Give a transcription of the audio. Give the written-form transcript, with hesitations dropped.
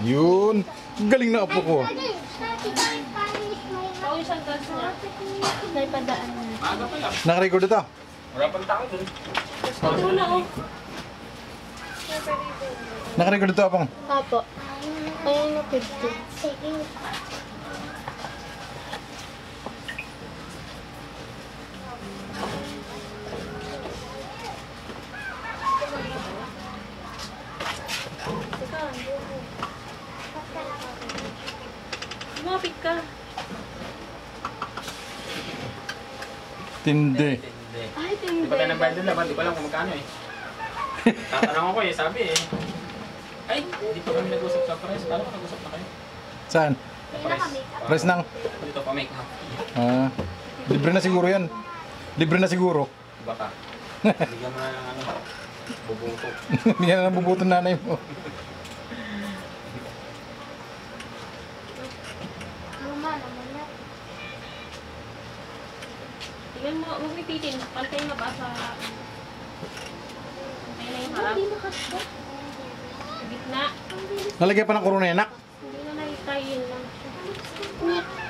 Yun. Galing na apo ko. Oo, isang gas niya. May padaan na. Maaga pa lang. Nakarecord ito. Wala pang tao dun. Ito na, oh. Nakarecord ito, apong. Apo. Ayun na, pwede. Lumapit ka. Tindi. Hindi. Ay, Di ba tayo nagbayad doon laban? Di ko alam kung magkano eh. Tatanong ako eh, sabi eh. Ay, hindi pa kami nag-usap sa press. Paano ka nag-usap na kayo? Saan? Sa press. Press ng... Dito pa make up. Libre na siguro yan. Libre na siguro. Baka. Bigyan mo na ng ano, bubuto. Hindi na nabubuto nanay mo. Tingnan mo, huwag ipitin. Pantay na ba sa... Pantay na yung harap. Sa gitna. Nalagyan pa ng corona yan, nak. Hindi na nakita yun lang siya.